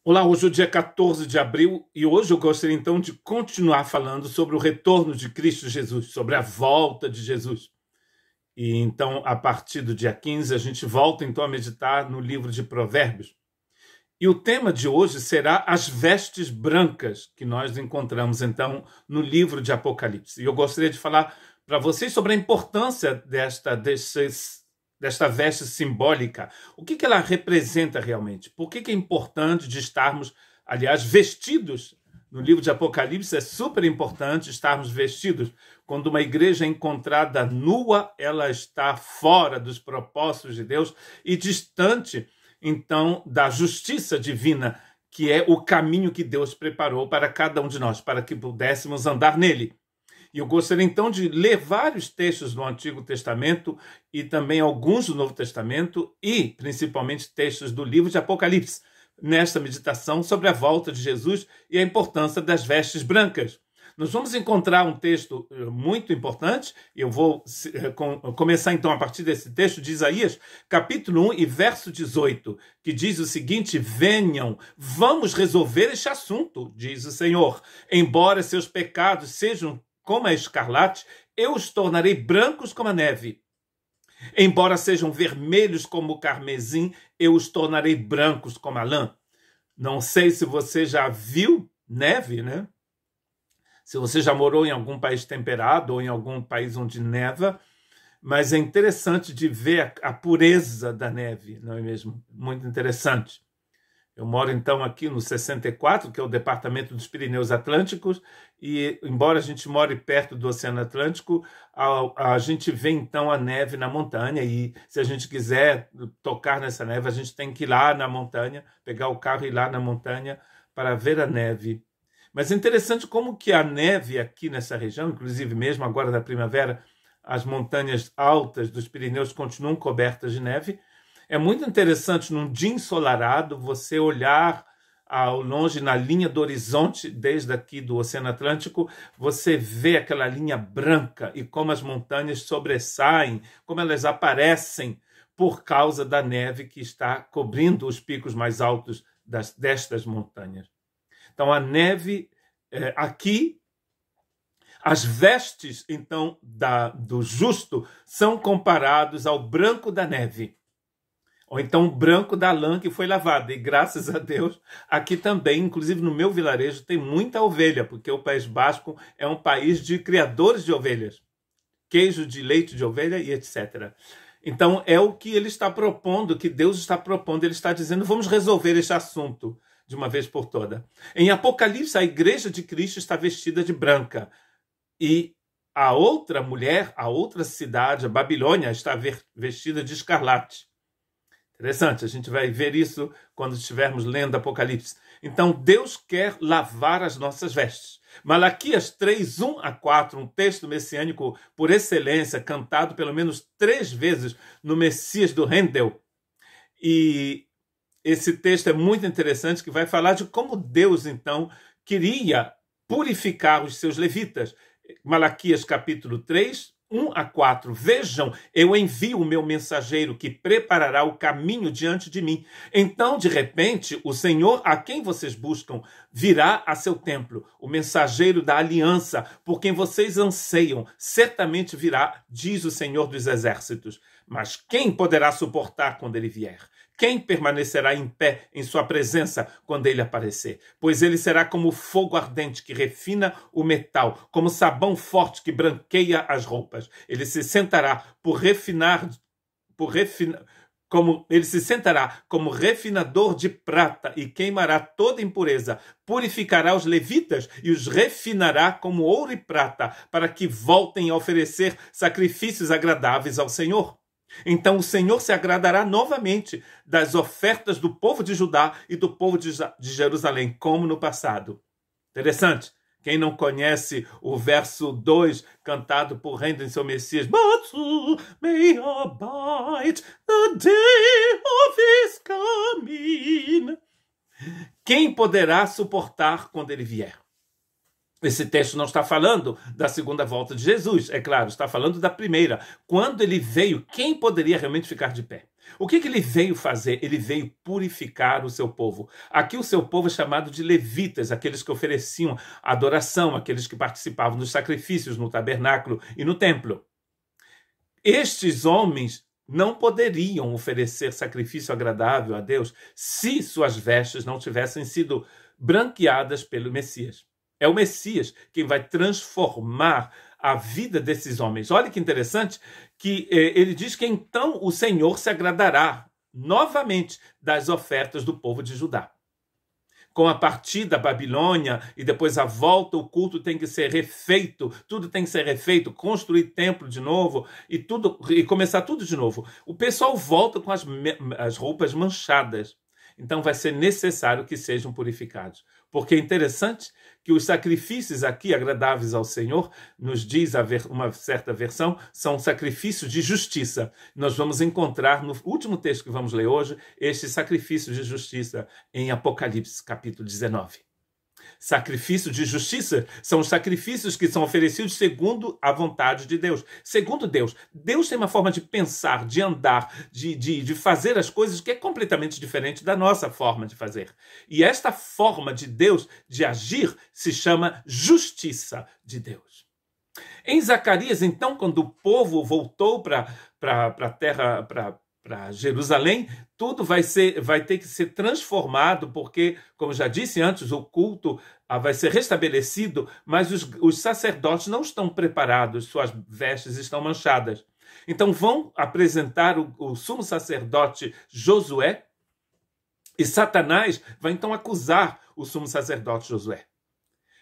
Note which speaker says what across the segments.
Speaker 1: Olá, hoje é o dia 14 de abril e hoje eu gostaria então de continuar falando sobre o retorno de Cristo Jesus, sobre a volta de Jesus. E então, a partir do dia 15, a gente volta então a meditar no livro de Provérbios. E o tema de hoje será as vestes brancas que nós encontramos então no livro de Apocalipse. E eu gostaria de falar para vocês sobre a importância desta veste simbólica. O que ela representa realmente? Por que é importante de estarmos, aliás, vestidos? No livro de Apocalipse é super importante estarmos vestidos. Quando uma igreja é encontrada nua, ela está fora dos propósitos de Deus e distante, então, da justiça divina, que é o caminho que Deus preparou para cada um de nós, para que pudéssemos andar nele. E eu gostaria então de ler vários textos do Antigo Testamento e também alguns do Novo Testamento e principalmente textos do livro de Apocalipse, nesta meditação sobre a volta de Jesus e a importância das vestes brancas. Nós vamos encontrar um texto muito importante, e eu vou começar então a partir desse texto de Isaías, capítulo 1 e verso 18, que diz o seguinte: venham, vamos resolver este assunto, diz o Senhor. Embora seus pecados sejam como a escarlate, eu os tornarei brancos como a neve. Embora sejam vermelhos como o carmesim, eu os tornarei brancos como a lã. Não sei se você já viu neve, né? Se você já morou em algum país temperado ou em algum país onde neva, mas é interessante de ver a pureza da neve, não é mesmo? Muito interessante. Eu moro, então, aqui no 64, que é o departamento dos Pirineus Atlânticos, e, embora a gente more perto do Oceano Atlântico, a gente vê, então, a neve na montanha, e se a gente quiser tocar nessa neve, a gente tem que ir lá na montanha, pegar o carro e ir lá na montanha para ver a neve. Mas é interessante como que a neve aqui nessa região, inclusive mesmo agora da primavera, as montanhas altas dos Pirineus continuam cobertas de neve. É muito interessante, num dia ensolarado, você olhar ao longe, na linha do horizonte, desde aqui do Oceano Atlântico, você vê aquela linha branca e como as montanhas sobressaem, como elas aparecem por causa da neve que está cobrindo os picos mais altos destas montanhas. Então, a neve aqui, as vestes, então, do justo são comparados ao branco da neve. Ou então o branco da lã que foi lavada. E graças a Deus, aqui também, inclusive no meu vilarejo, tem muita ovelha, porque o País Basco é um país de criadores de ovelhas. Queijo de leite de ovelha e etc. Então é o que ele está propondo, que Deus está propondo. Ele está dizendo, vamos resolver este assunto de uma vez por todas. Em Apocalipse, a igreja de Cristo está vestida de branca. E a outra mulher, a outra cidade, a Babilônia, está vestida de escarlate. Interessante, a gente vai ver isso quando estivermos lendo Apocalipse. Então, Deus quer lavar as nossas vestes. Malaquias 3, 1 a 4, um texto messiânico por excelência, cantado pelo menos 3 vezes no Messias do Handel. E esse texto é muito interessante, que vai falar de como Deus, então, queria purificar os seus levitas. Malaquias capítulo 3, 1 a 4. Vejam, eu envio o meu mensageiro que preparará o caminho diante de mim. Então, de repente, o Senhor a quem vocês buscam virá a seu templo. O mensageiro da aliança, por quem vocês anseiam, certamente virá, diz o Senhor dos Exércitos. Mas quem poderá suportar quando ele vier? Quem permanecerá em pé em sua presença quando ele aparecer? Pois ele será como fogo ardente que refina o metal, como sabão forte que branqueia as roupas. Ele se sentará como refinador de prata e queimará toda impureza. Purificará os levitas e os refinará como ouro e prata, para que voltem a oferecer sacrifícios agradáveis ao Senhor. Então o Senhor se agradará novamente das ofertas do povo de Judá e do povo de Jerusalém, como no passado. Interessante. Quem não conhece o verso 2, cantado por Handel em seu Messias, But who may abide the day of his coming? Quem poderá suportar quando ele vier? Esse texto não está falando da segunda volta de Jesus, é claro, está falando da primeira. Quando ele veio, quem poderia realmente ficar de pé? O que ele veio fazer? Ele veio purificar o seu povo. Aqui o seu povo é chamado de levitas, aqueles que ofereciam adoração, aqueles que participavam dos sacrifícios no tabernáculo e no templo. Estes homens não poderiam oferecer sacrifício agradável a Deus se suas vestes não tivessem sido branqueadas pelo Messias. É o Messias quem vai transformar a vida desses homens. Olha que interessante que ele diz que então o Senhor se agradará novamente das ofertas do povo de Judá. Com a partida da Babilônia e depois a volta, o culto tem que ser refeito, tudo tem que ser refeito, construir templo de novo e começar tudo de novo. O pessoal volta com as roupas manchadas. Então vai ser necessário que sejam purificados. Porque é interessante que os sacrifícios aqui agradáveis ao Senhor, nos diz uma certa versão, são sacrifícios de justiça. Nós vamos encontrar no último texto que vamos ler hoje, estes sacrifícios de justiça em Apocalipse, capítulo 19. Sacrifícios de justiça são os sacrifícios que são oferecidos segundo a vontade de Deus. Segundo Deus. Deus tem uma forma de pensar, de andar, de fazer as coisas que é completamente diferente da nossa forma de fazer. E esta forma de Deus de agir se chama justiça de Deus. Em Zacarias, então, quando o povo voltou para a terra, para Jerusalém, tudo vai ter que ser transformado, porque, como já disse antes, o culto vai ser restabelecido, mas os sacerdotes não estão preparados, suas vestes estão manchadas. Então vão apresentar o sumo sacerdote Josué, e Satanás vai então acusar o sumo sacerdote Josué.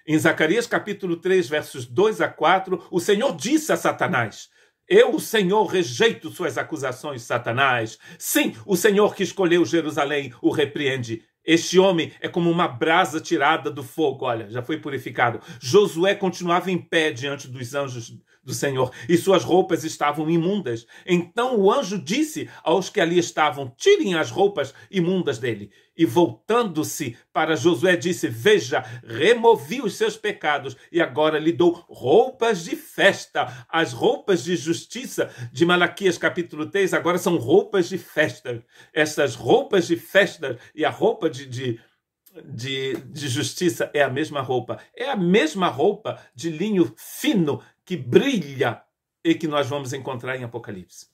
Speaker 1: Em Zacarias capítulo 3, versos 2 a 4, o Senhor disse a Satanás: eu, o Senhor, rejeito suas acusações, Satanás. Sim, o Senhor que escolheu Jerusalém o repreende. Este homem é como uma brasa tirada do fogo. Olha, já foi purificado. Josué continuava em pé diante dos anjos do Senhor e suas roupas estavam imundas. Então o anjo disse aos que ali estavam: tirem as roupas imundas dele. E voltando-se para Josué disse: veja, removi os seus pecados e agora lhe dou roupas de festa. As roupas de justiça de Malaquias capítulo 3 agora são roupas de festa. Essas roupas de festa e a roupa de justiça é a mesma roupa. É a mesma roupa de linho fino que brilha e que nós vamos encontrar em Apocalipse.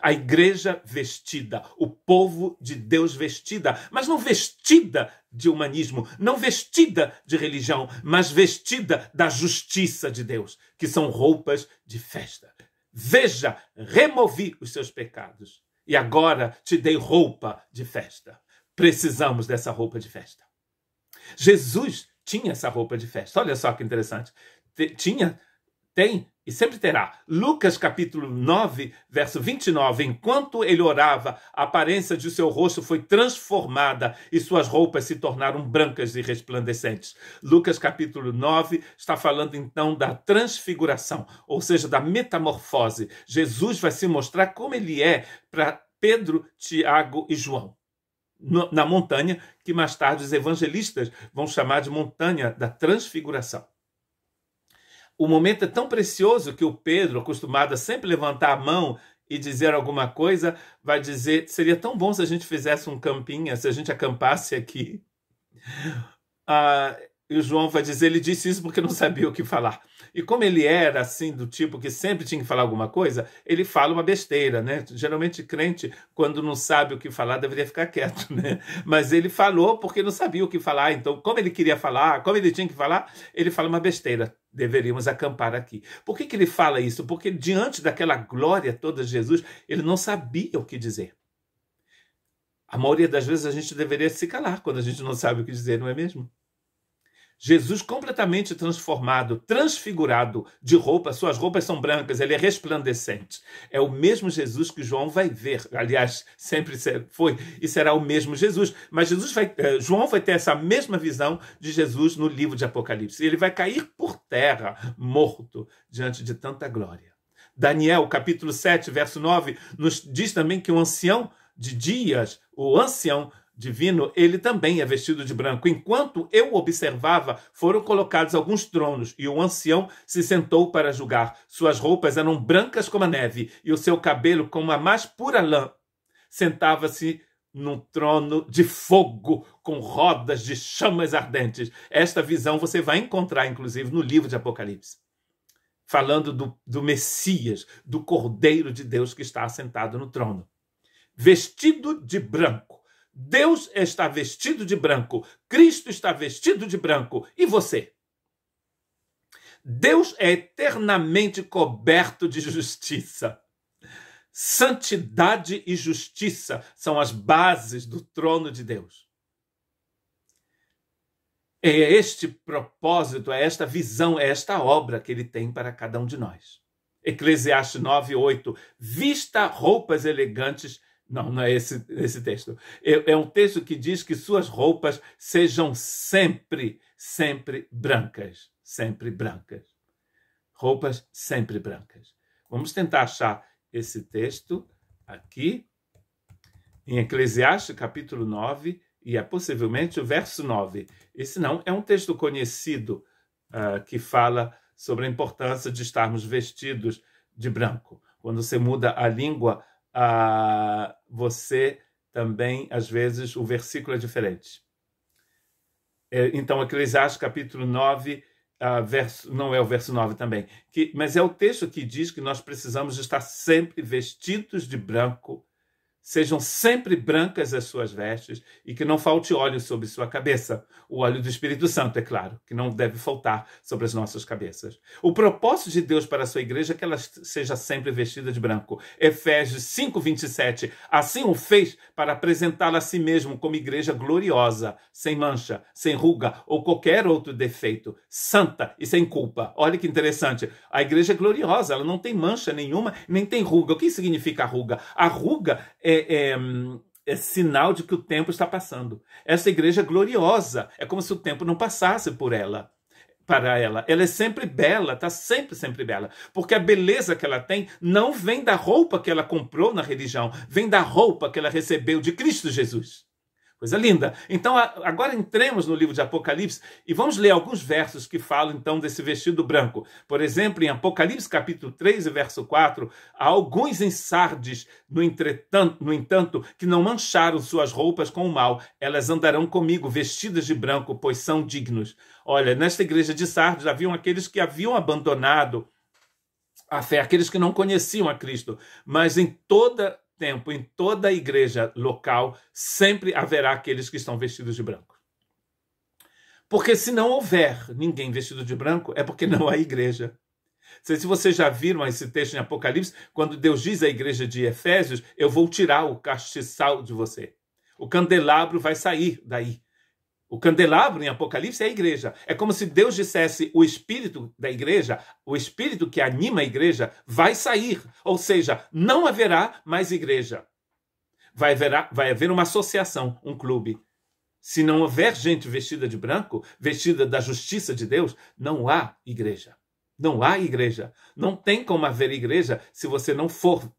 Speaker 1: A igreja vestida, o povo de Deus vestida, mas não vestida de humanismo, não vestida de religião, mas vestida da justiça de Deus, que são roupas de festa. Veja, removi os seus pecados e agora te dei roupa de festa. Precisamos dessa roupa de festa. Jesus tinha essa roupa de festa. Olha só que interessante. Tem e sempre terá. Lucas capítulo 9, verso 29. Enquanto ele orava, a aparência de seu rosto foi transformada e suas roupas se tornaram brancas e resplandecentes. Lucas capítulo 9 está falando então da transfiguração, ou seja, da metamorfose. Jesus vai se mostrar como ele é para Pedro, Tiago e João. Na montanha que mais tarde os evangelistas vão chamar de montanha da transfiguração. O momento é tão precioso que o Pedro, acostumado a sempre levantar a mão e dizer alguma coisa, vai dizer: seria tão bom se a gente fizesse um campinho, se a gente acampasse aqui. E o João vai dizer: ele disse isso porque não sabia o que falar. E como ele era assim, do tipo que sempre tinha que falar alguma coisa, ele fala uma besteira, né? Geralmente crente, quando não sabe o que falar, deveria ficar quieto, né? Mas ele falou porque não sabia o que falar. Então, como ele queria falar, como ele tinha que falar, ele fala uma besteira. Deveríamos acampar aqui. Por que ele fala isso? Porque diante daquela glória toda de Jesus, ele não sabia o que dizer. A maioria das vezes a gente deveria se calar quando a gente não sabe o que dizer, não é mesmo? Jesus completamente transformado, transfigurado de roupa, suas roupas são brancas, ele é resplandecente. É o mesmo Jesus que João vai ver. Aliás, sempre foi e será o mesmo Jesus. Mas João vai ter essa mesma visão de Jesus no livro de Apocalipse. Ele vai cair por terra, morto, diante de tanta glória. Daniel, capítulo 7, verso 9, nos diz também que o ancião de divino, ele também é vestido de branco. Enquanto eu observava, foram colocados alguns tronos, e o ancião se sentou para julgar. Suas roupas eram brancas como a neve, e o seu cabelo como a mais pura lã. Sentava-se num trono de fogo, com rodas de chamas ardentes. Esta visão você vai encontrar, inclusive, no livro de Apocalipse, falando do Messias, do Cordeiro de Deus que está assentado no trono. Vestido de branco. Deus está vestido de branco. Cristo está vestido de branco. E você? Deus é eternamente coberto de justiça. Santidade e justiça são as bases do trono de Deus. É este propósito, é esta visão, é esta obra que ele tem para cada um de nós. Eclesiastes 9:8. Vista roupas elegantes. Não é esse texto. É um texto que diz que suas roupas sejam sempre brancas. Sempre brancas. Roupas sempre brancas. Vamos tentar achar esse texto aqui, em Eclesiastes, capítulo 9, e é possivelmente o verso 9. Esse não é um texto conhecido que fala sobre a importância de estarmos vestidos de branco. Quando você muda a língua, você também, às vezes, o versículo é diferente. Então, Eclesiastes, capítulo 9, não é o verso 9 também, mas é o texto que diz que nós precisamos estar sempre vestidos de branco, sejam sempre brancas as suas vestes e que não falte óleo sobre sua cabeça. O óleo do Espírito Santo, é claro, que não deve faltar sobre as nossas cabeças. O propósito de Deus para a sua igreja é que ela seja sempre vestida de branco. Efésios 5:27. Assim o fez para apresentá-la a si mesmo como igreja gloriosa, sem mancha, sem ruga ou qualquer outro defeito, santa e sem culpa. Olha que interessante. A igreja é gloriosa, ela não tem mancha nenhuma, nem tem ruga. O que significa a ruga? A ruga é sinal de que o tempo está passando. Essa igreja é gloriosa. É como se o tempo não passasse para ela. Ela é sempre bela, está sempre bela. Porque a beleza que ela tem não vem da roupa que ela comprou na religião, vem da roupa que ela recebeu de Cristo Jesus. Coisa linda. Então, agora entremos no livro de Apocalipse e vamos ler alguns versos que falam, então, desse vestido branco. Por exemplo, em Apocalipse, capítulo 3, verso 4, há alguns em Sardes, no entanto, que não mancharam suas roupas com o mal. Elas andarão comigo vestidas de branco, pois são dignos. Olha, nesta igreja de Sardes haviam aqueles que haviam abandonado a fé, aqueles que não conheciam a Cristo, mas em toda tempo, em toda a igreja local, sempre haverá aqueles que estão vestidos de branco. Porque se não houver ninguém vestido de branco, é porque não há igreja. Não sei se vocês já viram esse texto em Apocalipse, quando Deus diz à igreja de Efésios, eu vou tirar o castiçal de você. O candelabro vai sair daí. O candelabro em Apocalipse é a igreja. É como se Deus dissesse, o espírito da igreja, o espírito que anima a igreja, vai sair. Ou seja, não haverá mais igreja. Vai haver uma associação, um clube. Se não houver gente vestida de branco, vestida da justiça de Deus, não há igreja. Não há igreja. Não tem como haver igreja se você não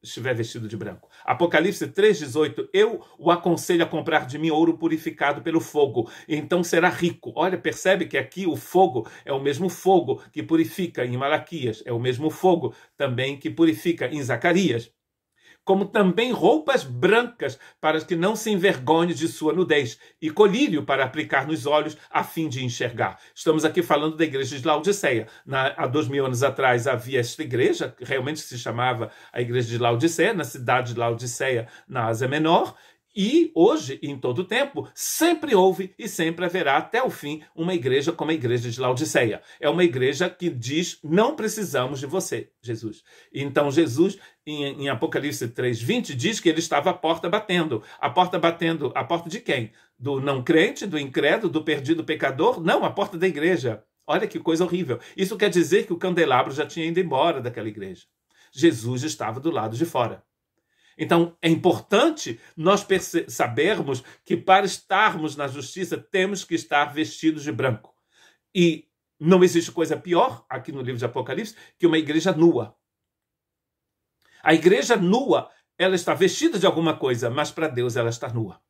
Speaker 1: estiver vestido de branco. Apocalipse 3:18. Eu o aconselho a comprar de mim ouro purificado pelo fogo, e então será rico. Olha, percebe que aqui o fogo é o mesmo fogo que purifica em Malaquias. É o mesmo fogo também que purifica em Zacarias. Como também roupas brancas, para que não se envergonhe de sua nudez, e colírio para aplicar nos olhos, a fim de enxergar. Estamos aqui falando da igreja de Laodiceia. Há 2000 anos atrás havia esta igreja, que realmente se chamava a igreja de Laodiceia, na cidade de Laodiceia, na Ásia Menor, e hoje, em todo o tempo, sempre houve e sempre haverá até o fim uma igreja como a igreja de Laodiceia. É uma igreja que diz, não precisamos de você, Jesus. Então Jesus, em Apocalipse 3:20, diz que ele estava à porta batendo. A porta batendo, a porta de quem? Do não crente, do incrédulo, do perdido pecador? Não, a porta da igreja. Olha que coisa horrível. Isso quer dizer que o candelabro já tinha ido embora daquela igreja. Jesus estava do lado de fora. Então, é importante nós sabermos que para estarmos na justiça temos que estar vestidos de branco. E não existe coisa pior, aqui no livro de Apocalipse, que uma igreja nua. A igreja nua, ela está vestida de alguma coisa, mas para Deus ela está nua.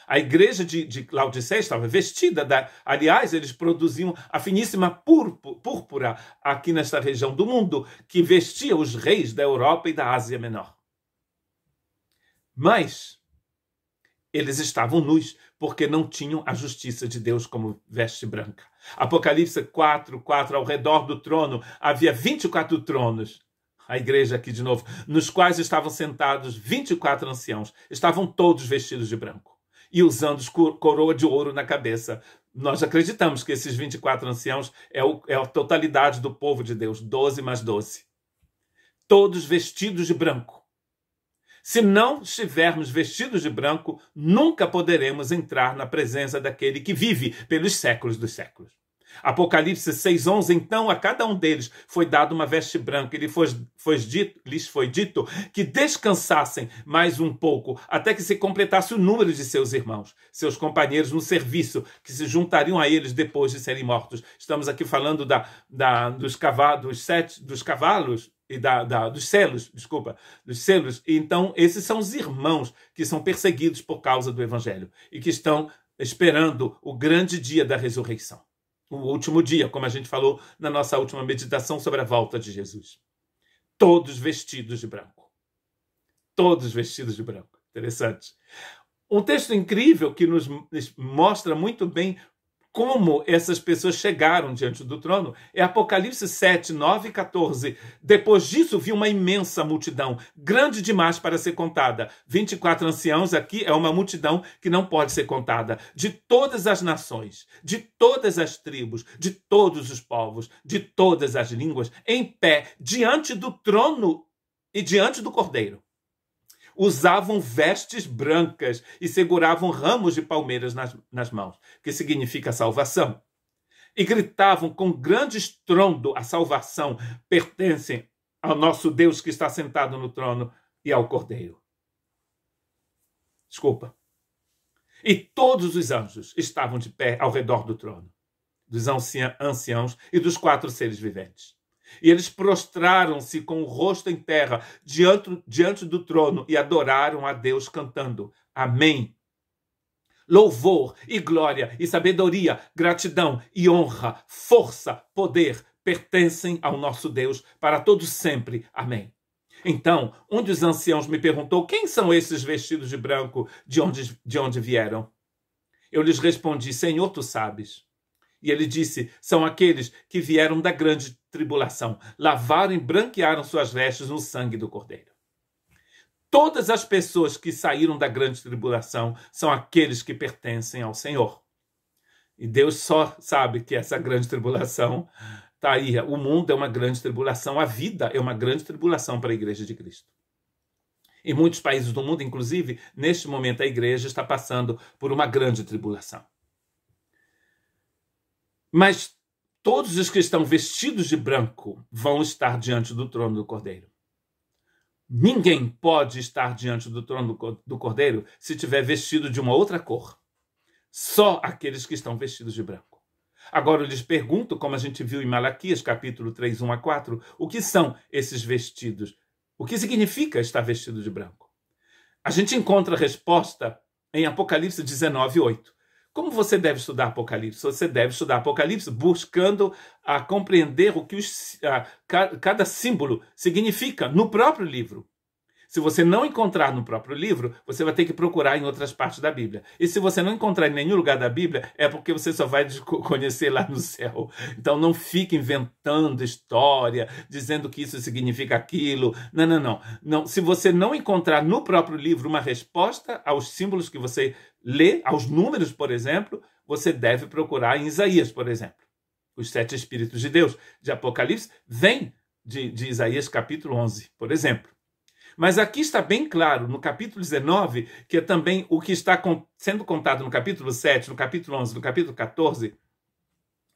Speaker 1: A igreja de Laodiceia estava vestida, aliás, eles produziam a finíssima púrpura aqui nesta região do mundo, que vestia os reis da Europa e da Ásia Menor. Mas eles estavam nus, porque não tinham a justiça de Deus como veste branca. Apocalipse 4:4, ao redor do trono havia 24 tronos. A igreja aqui de novo, nos quais estavam sentados 24 anciãos, estavam todos vestidos de branco e usando coroa de ouro na cabeça. Nós acreditamos que esses 24 anciãos é a totalidade do povo de Deus, 12 mais 12. Todos vestidos de branco. Se não estivermos vestidos de branco, nunca poderemos entrar na presença daquele que vive pelos séculos dos séculos. Apocalipse 6:11, então a cada um deles foi dado uma veste branca e lhes foi dito que descansassem mais um pouco, até que se completasse o número de seus irmãos, seus companheiros no serviço, que se juntariam a eles depois de serem mortos. Estamos aqui falando dos cavalos e dos selos, dos selos. Então, esses são os irmãos que são perseguidos por causa do evangelho e que estão esperando o grande dia da ressurreição. O último dia, como a gente falou na nossa última meditação sobre a volta de Jesus. Todos vestidos de branco. Todos vestidos de branco. Interessante. Um texto incrível que nos mostra muito bem como essas pessoas chegaram diante do trono é Apocalipse 7:9 e 14. Depois disso, vi uma imensa multidão, grande demais para ser contada. 24 anciãos aqui é uma multidão que não pode ser contada. De todas as nações, de todas as tribos, de todos os povos, de todas as línguas, em pé, diante do trono e diante do Cordeiro. Usavam vestes brancas e seguravam ramos de palmeiras nas mãos, que significa salvação. E gritavam com grande estrondo: a salvação pertence ao nosso Deus que está sentado no trono e ao Cordeiro. Desculpa. E todos os anjos estavam de pé ao redor do trono, dos anciãos e dos 4 seres viventes. E eles prostraram-se com o rosto em terra diante do trono e adoraram a Deus cantando: Amém. Louvor e glória e sabedoria, gratidão e honra, força, poder pertencem ao nosso Deus para todo sempre. Amém. Então, um dos anciãos me perguntou: quem são esses vestidos de branco? De onde vieram? Eu lhes respondi: Senhor, tu sabes. E ele disse: são aqueles que vieram da grande tribulação, lavaram e branquearam suas vestes no sangue do Cordeiro. Todas as pessoas que saíram da grande tribulação são aqueles que pertencem ao Senhor. E Deus só sabe que essa grande tribulação está aí. O mundo é uma grande tribulação, a vida é uma grande tribulação para a Igreja de Cristo. Em muitos países do mundo, inclusive, neste momento a Igreja está passando por uma grande tribulação. Mas todos os que estão vestidos de branco vão estar diante do trono do Cordeiro. Ninguém pode estar diante do trono do Cordeiro se tiver vestido de uma outra cor. Só aqueles que estão vestidos de branco. Agora eu lhes pergunto, como a gente viu em Malaquias, capítulo 3, 1 a 4, o que são esses vestidos? O que significa estar vestido de branco? A gente encontra a resposta em Apocalipse 19, 8. Como você deve estudar Apocalipse? Você deve estudar Apocalipse buscando compreender o que cada símbolo significa no próprio livro. Se você não encontrar no próprio livro, você vai ter que procurar em outras partes da Bíblia. E se você não encontrar em nenhum lugar da Bíblia, é porque você só vai conhecer lá no céu. Então não fique inventando história, dizendo que isso significa aquilo. Não. Se você não encontrar no próprio livro uma resposta aos símbolos que você lê, aos números, por exemplo, você deve procurar em Isaías, por exemplo. Os 7 Espíritos de Deus de Apocalipse vêm de Isaías capítulo 11, por exemplo. Mas aqui está bem claro, no capítulo 19, que é também o que está sendo contado no capítulo 7, no capítulo 11, no capítulo 14,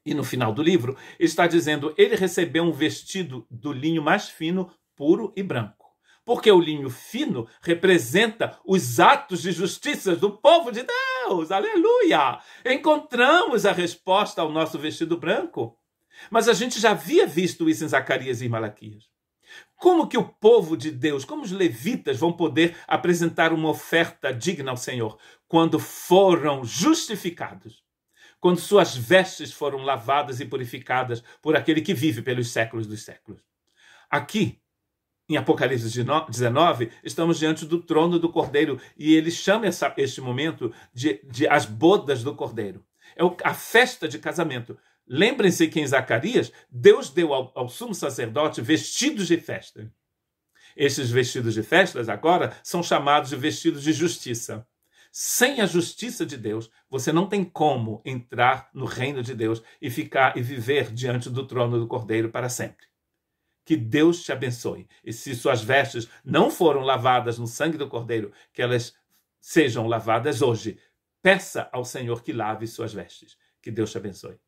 Speaker 1: e no final do livro, está dizendo: ele recebeu um vestido do linho mais fino, puro e branco. Porque o linho fino representa os atos de justiça do povo de Deus. Aleluia! Encontramos a resposta ao nosso vestido branco. Mas a gente já havia visto isso em Zacarias e em Malaquias. Como que o povo de Deus, como os levitas vão poder apresentar uma oferta digna ao Senhor? Quando foram justificados, quando suas vestes foram lavadas e purificadas por aquele que vive pelos séculos dos séculos. Aqui, em Apocalipse 19, estamos diante do trono do Cordeiro e ele chama este momento de as bodas do Cordeiro. É a festa de casamento. Lembrem-se que em Zacarias, Deus deu ao sumo sacerdote vestidos de festa. Esses vestidos de festas agora são chamados de vestidos de justiça. Sem a justiça de Deus, você não tem como entrar no reino de Deus e ficar e viver diante do trono do Cordeiro para sempre. Que Deus te abençoe. E se suas vestes não foram lavadas no sangue do Cordeiro, que elas sejam lavadas hoje. Peça ao Senhor que lave suas vestes. Que Deus te abençoe.